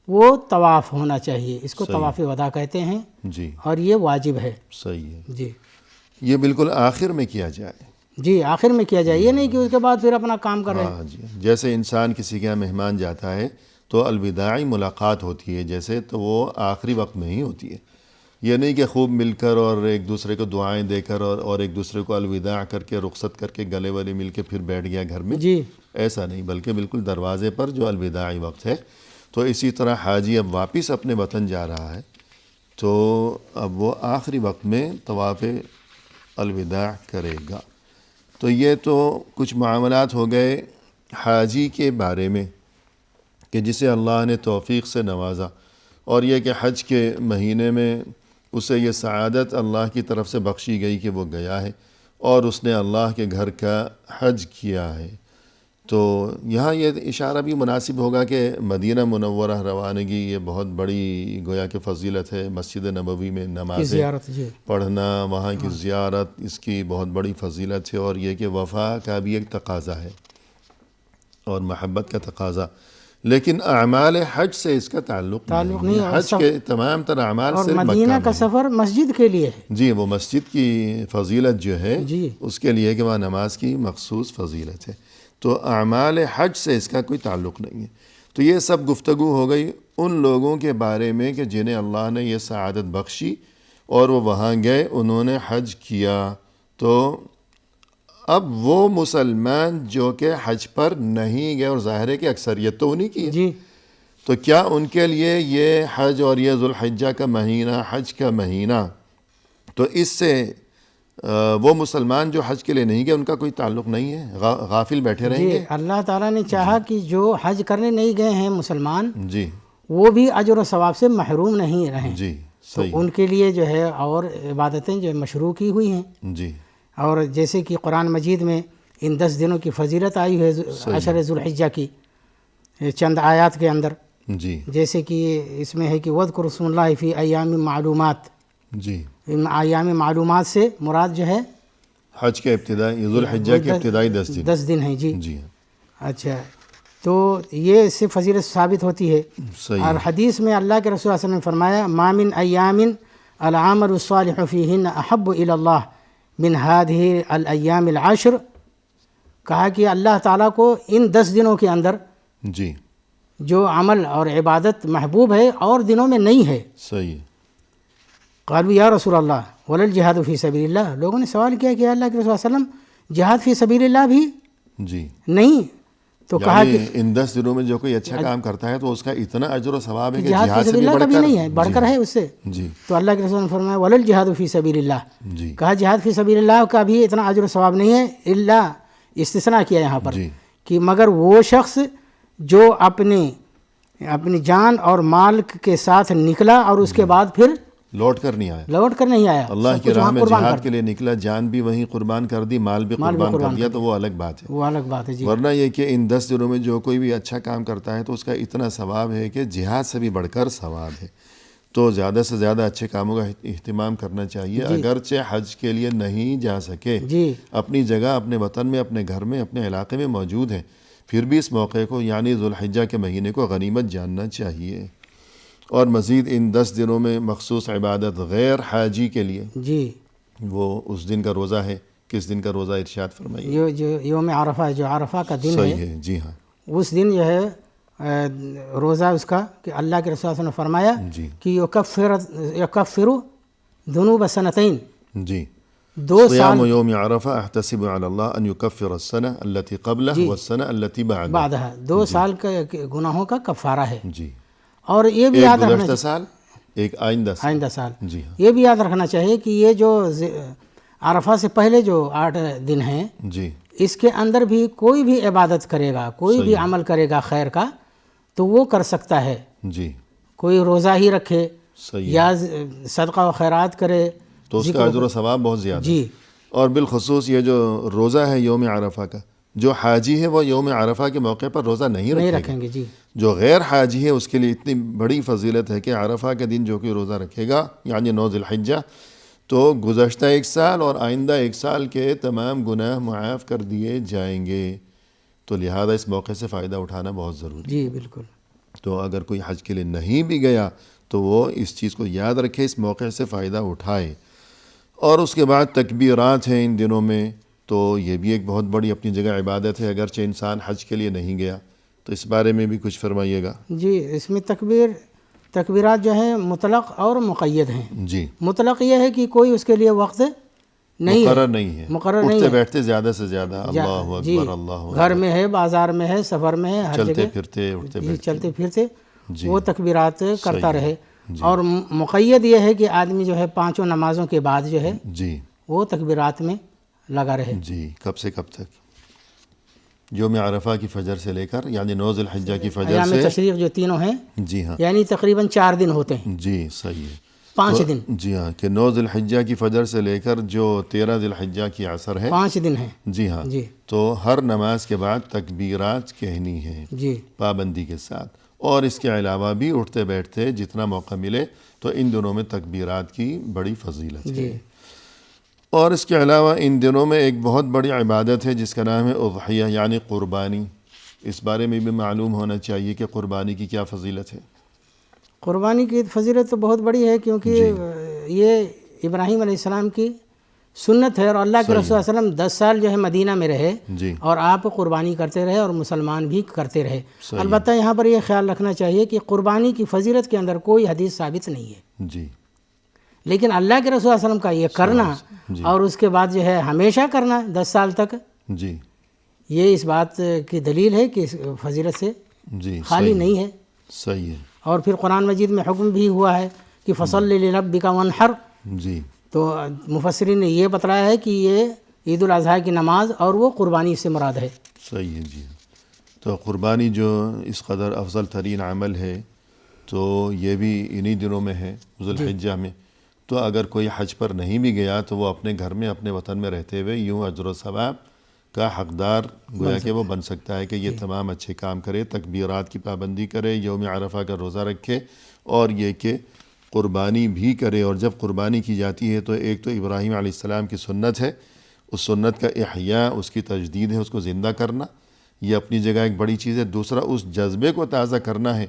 وہ طواف ہونا چاہیے. اس کو طواف وداع کہتے ہیں. جی، اور یہ واجب ہے. صحیح ہے. جی، یہ بالکل آخر میں کیا جائے. جی، آخر میں کیا جائے، یہ نہیں کہ اس کے بعد پھر اپنا کام کر رہے ہیں. ہاں جی، جیسے انسان کسی کے یہاں مہمان جاتا ہے تو الوداعی ملاقات ہوتی ہے جیسے، تو وہ آخری وقت میں ہی ہوتی ہے. یہ نہیں کہ خوب مل کر اور ایک دوسرے کو دعائیں دے کر اور ایک دوسرے کو الوداع کر کے رخصت کر کے گلے والے مل کے پھر بیٹھ گیا گھر میں. جی، ایسا نہیں، بلکہ بالکل دروازے پر جو الوداعی وقت ہے. تو اسی طرح حاجی اب واپس اپنے وطن جا رہا ہے تو اب وہ آخری وقت میں طواف الوداع کرے گا. تو یہ تو کچھ معاملات ہو گئے حاجی کے بارے میں کہ جسے اللہ نے توفیق سے نوازا، اور یہ کہ حج کے مہینے میں اسے یہ سعادت اللہ کی طرف سے بخشی گئی کہ وہ گیا ہے اور اس نے اللہ کے گھر کا حج کیا ہے. تو یہاں یہ اشارہ بھی مناسب ہوگا کہ مدینہ منورہ روانگی یہ بہت بڑی گویا کہ فضیلت ہے. مسجد نبوی میں نمازیں پڑھنا، وہاں کی زیارت، اس کی بہت بڑی فضیلت ہے. اور یہ کہ وفا کا بھی ایک تقاضا ہے اور محبت کا تقاضا. لیکن اعمال حج سے اس کا تعلق نہیں. حج کے تمام تر اعمال اور صرف مدینہ کا سفر مسجد کے لیے ہے. جی، وہ مسجد کی فضیلت جو ہے جی اس کے لیے کہ وہاں نماز کی مخصوص فضیلت ہے. تو اعمال حج سے اس کا کوئی تعلق نہیں ہے. تو یہ سب گفتگو ہو گئی ان لوگوں کے بارے میں کہ جنہیں اللہ نے یہ سعادت بخشی اور وہ وہاں گئے، انہوں نے حج کیا. تو اب وہ مسلمان جو کہ حج پر نہیں گئے، اور ظاہر ہے کہ اکثریت تو انہی کی ہے، جی، تو کیا ان کے لیے یہ حج اور یہ ذوالحجہ کا مہینہ، حج کا مہینہ، تو اس سے وہ مسلمان جو حج کے لیے نہیں گئے ان کا کوئی تعلق نہیں ہے؟ غافل بیٹھے رہیں گے؟ اللہ تعالیٰ نے چاہا کہ جو حج کرنے نہیں گئے ہیں مسلمان، جی، وہ بھی اجر و ثواب سے محروم نہیں رہیں. جی، تو ان کے لیے جو ہے اور عبادتیں جو مشروع کی ہوئی ہیں. جی، اور جیسے کہ قرآن مجید میں ان 10 دنوں کی فضیلت آئی ہے عشر ذوالحجہ کی چند آیات کے اندر. جی، جیسے کہ اس میں ہے کہ وَاذْكُرُوا اسْمَ اللَّهِ فِي أَيَّامٍ معلومات. جی، ایام معلومات سے مراد جو ہے حج کے ابتدائی ذوالحجہ کے ابتدائی 10 دن ہیں. جی، جی، اچھا، تو یہ اس سے فضیلت ثابت ہوتی ہے. صحیح. اور حدیث میں اللہ کے رسول صلی اللہ علیہ وسلم نے فرمایا ما من ایام العمل الصالح فیہن احب الی اللہ من هذه الایام العشر. کہا کہ اللہ تعالیٰ کو ان 10 دنوں کے اندر جی جو عمل اور عبادت محبوب ہے اور دنوں میں نہیں ہے. صحیح. قالوا یا رسول اللہ ولا الجہاد فی سبیل اللہ. لوگوں نے سوال کیا کہ اللہ کے رسول صلی اللہ علیہ وسلم جہاد فی سبیل اللہ بھی جی نہیں؟ تو کہا کہ ان 10 دنوں میں جو کوئی اچھا کام کرتا ہے تو اس کا اتنا اجر و ثواب ہے کہ جہاد فی سبیل اللہ کا بھی نہیں ہے، بڑھ کر ہے اس سے. جی، تو اللہ کے رسول نے فرمایا ولا الجہاد فی سبیل اللہ. جی، کہا جہاد فی سبیل اللہ کا بھی اتنا اجر و ثواب نہیں ہے، الا استثناء کیا یہاں پر جی، کہ مگر وہ شخص جو اپنی جان اور مال کے ساتھ نکلا اور اس کے بعد پھر لوٹ کر نہیں آیا، لوٹ کر نہیں آیا، اللہ کی راہ میں جہاد کے لیے نکلا، جان بھی وہیں قربان کر دی، مال بھی قربان کر دیا، تو وہ الگ بات ہے. وہ الگ بات ہے. جی، ورنہ یہ کہ ان 10 دنوں میں جو کوئی بھی اچھا کام کرتا ہے تو اس کا اتنا ثواب ہے کہ جہاد سے بھی بڑھ کر ثواب ہے. تو زیادہ سے زیادہ اچھے کاموں کا اہتمام کرنا چاہیے. اگرچہ حج کے لیے نہیں جا سکے, جی اپنی جگہ اپنے وطن میں, اپنے گھر میں, اپنے علاقے میں موجود ہیں, پھر بھی اس موقع کو یعنی ذوالحجہ کے مہینے کو غنیمت جاننا چاہیے. اور مزید ان 10 دنوں میں مخصوص عبادت غیر حاجی کے لیے, جی وہ اس دن کا روزہ ہے. کس دن کا روزہ ارشاد فرمائیے؟ یہ جو یوم عرفہ ہے, جو عرفہ کا دن صحیح ہے, ہے, جی ہاں, اس دن جو ہے روزہ اس کا, کہ اللہ کے رسول صلی اللہ علیہ وسلم نے فرمایا جی کہ یکفر ذنوب سنتین, جی. 2 صيام سال يوم عرفة احتسب على الله أن يكفر السنة التي قبله والسنة التي بعدها. بعدها 2 سال کے گناہوں کا کفارہ ہے. جی, اور یہ بھی ایک یاد رکھنا گزشتہ سال, ایک آئندہ سال. آئندہ سال, جی ہاں, یہ بھی یاد رکھنا چاہیے کہ یہ جو عرفہ سے پہلے جو 8 دن ہیں, جی اس کے اندر بھی کوئی بھی عبادت کرے گا, کوئی بھی عمل کرے گا خیر کا, تو وہ کر سکتا ہے. جی, کوئی روزہ ہی رکھے صحیح, یا صدقہ و خیرات کرے تو اس کا اجر و ثواب بہت زیادہ ہے. جی. اور بالخصوص یہ جو روزہ ہے یوم عرفہ کا, جو حاجی ہے وہ یوم عرفہ کے موقع پر روزہ نہیں رکھیں گے. جی, جو غیر حاجی ہے اس کے لیے اتنی بڑی فضیلت ہے کہ عرفہ کے دن جو کوئی روزہ رکھے گا یعنی 9 ذی الحجہ, تو گزشتہ 1 سال اور آئندہ 1 سال کے تمام گناہ معاف کر دیے جائیں گے. تو لہذا اس موقع سے فائدہ اٹھانا بہت ضروری ہے. جی بالکل. تو اگر کوئی حج کے لیے نہیں بھی گیا تو وہ اس چیز کو یاد رکھے, اس موقع سے فائدہ اٹھائے. اور اس کے بعد تکبیرات ہیں ان دنوں میں, تو یہ بھی ایک بہت بڑی اپنی جگہ عبادت ہے, اگرچہ انسان حج کے لیے نہیں گیا. تو اس بارے میں بھی کچھ فرمائیے گا. جی, اس میں تکبیرات جو ہیں مطلق اور مقید ہیں. جی, مطلق یہ ہے کہ کوئی اس کے لیے وقت نہیں مقرر نہیں ہے, مقرر نہیں اٹھتے ہے. بیٹھتے زیادہ سے زیادہ اللہ جی, اکبر اللہ اکبر, گھر میں ہے, بازار میں ہے, سفر میں ہے, ہر چلتے جگہ پھرتے اٹھتے جی, بیٹھتے. چلتے پھرتے جی, وہ تکبیرات کرتا صحیح ہے. رہے. اور مقید یہ ہے کہ آدمی جو ہے 5 نمازوں کے بعد جو ہے جی وہ تکبیرات میں لگا رہے. جی, کب سے کب تک؟ یوم عرفہ کی فجر سے لے کر یعنی 9 ذی الحجہ کی فجر ایام سے. تشریق جو تینوں ہیں, جی ہاں, یعنی تقریباً 4 دن ہوتے ہیں. جی صحیح ہے, 5 دن. جی ہاں, کہ 9 ذی الحجہ کی فجر سے لے کر جو 13 ذی الحجہ کی عصر ہے, 5 دن ہیں. جی ہاں, جی تو ہر نماز کے بعد تکبیرات کہنی ہے جی پابندی کے ساتھ. اور اس کے علاوہ بھی اٹھتے بیٹھتے جتنا موقع ملے تو ان دنوں میں تکبیرات کی بڑی فضیلت ہے. جی اور اس کے علاوہ ان دنوں میں ایک بہت بڑی عبادت ہے جس کا نام ہے اضحیہ یعنی قربانی. اس بارے میں بھی معلوم ہونا چاہیے کہ قربانی کی کیا فضیلت ہے. قربانی کی فضیلت تو بہت بڑی ہے, کیونکہ یہ ابراہیم علیہ السلام کی سنت ہے, اور اللہ کے رسول صلی اللہ علیہ وسلم 10 سال جو ہے مدینہ میں رہے, جی, اور آپ قربانی کرتے رہے اور مسلمان بھی کرتے رہے. البتہ یہاں پر یہ خیال رکھنا چاہیے کہ قربانی کی فضیلت کے اندر کوئی حدیث ثابت نہیں ہے, جی, لیکن اللہ کے رسول صلی اللہ علیہ وسلم کا یہ کرنا اور اس کے بعد جو ہے ہمیشہ کرنا 10 سال تک, جی, یہ اس بات کی دلیل ہے کہ اس فضیلت سے جی, خالی نہیں ہے. صحیح ہے. اور پھر قرآن مجید میں حکم بھی ہوا ہے کہ فصلی لربک وانحر. جی, تو مفسرین نے یہ بتلایا ہے کہ یہ عید الاضحیٰ کی نماز اور وہ قربانی سے مراد ہے. صحیح ہے. جی, تو قربانی جو اس قدر افضل ترین عمل ہے تو یہ بھی انہی دنوں میں ہے ذو الحجہ میں. تو اگر کوئی حج پر نہیں بھی گیا تو وہ اپنے گھر میں اپنے وطن میں رہتے ہوئے یوں اجر و ثواب کا حقدار گویا کہ وہ بن سکتا ہے کہ یہ تمام اچھے کام کرے, تکبیرات کی پابندی کرے, یوم عرفہ کا روزہ رکھے, اور یہ کہ قربانی بھی کرے. اور جب قربانی کی جاتی ہے تو ایک تو ابراہیم علیہ السلام کی سنت ہے, اس سنت کا احیاء, اس کی تجدید ہے, اس کو زندہ کرنا, یہ اپنی جگہ ایک بڑی چیز ہے. دوسرا اس جذبے کو تازہ کرنا ہے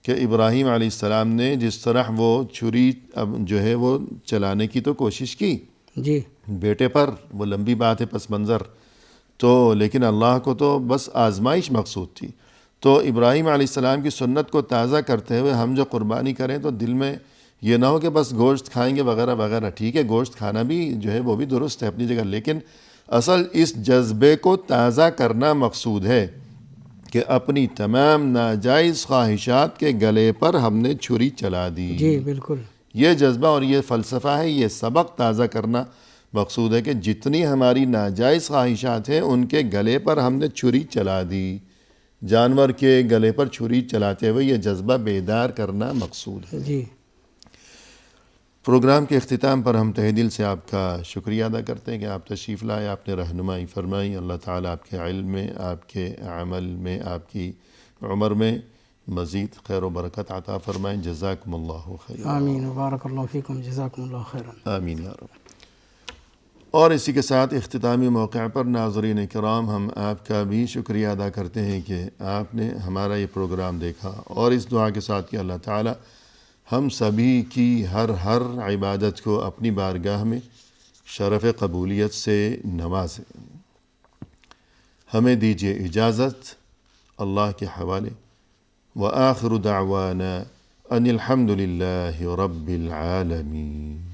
کہ ابراہیم علیہ السلام نے جس طرح وہ چھری جو ہے وہ چلانے کی تو کوشش کی جی بیٹے پر, وہ لمبی بات ہے پس منظر, تو لیکن اللہ کو تو بس آزمائش مقصود تھی. تو ابراہیم علیہ السلام کی سنت کو تازہ کرتے ہوئے ہم جو قربانی کریں تو دل میں یہ نہ ہو کہ بس گوشت کھائیں گے وغیرہ وغیرہ. ٹھیک ہے, گوشت کھانا بھی جو ہے وہ بھی درست ہے اپنی جگہ, لیکن اصل اس جذبے کو تازہ کرنا مقصود ہے کہ اپنی تمام ناجائز خواہشات کے گلے پر ہم نے چھری چلا دی. جی بالکل, یہ جذبہ اور یہ فلسفہ ہے, یہ سبق تازہ کرنا مقصود ہے کہ جتنی ہماری ناجائز خواہشات ہیں ان کے گلے پر ہم نے چھری چلا دی. جانور کے گلے پر چھری چلاتے ہوئے یہ جذبہ بیدار کرنا مقصود ہے. جی پروگرام کے اختتام پر ہم تہہ دل سے آپ کا شکریہ ادا کرتے ہیں کہ آپ تشریف لائے, آپ نے رہنمائی فرمائی. اللہ تعالیٰ آپ کے علم میں, آپ کے عمل میں, آپ کی عمر میں مزید خیر و برکت عطا فرمائیں. جزاکم اللہ خیر. آمین بارک اللہ فیکم جزاکم اللہ خیرا. آمین یا رب. اور اسی کے ساتھ اختتامی موقع پر ناظرین کرام ہم آپ کا بھی شکریہ ادا کرتے ہیں کہ آپ نے ہمارا یہ پروگرام دیکھا، اور اس دعا کے ساتھ کہ اللہ تعالی ہم سبھی کی ہر عبادت کو اپنی بارگاہ میں شرف قبولیت سے نوازے. ہمیں دیجیے اجازت اللہ کے حوالے. وآخر دعوانا ان الحمد للہ رب العالمین.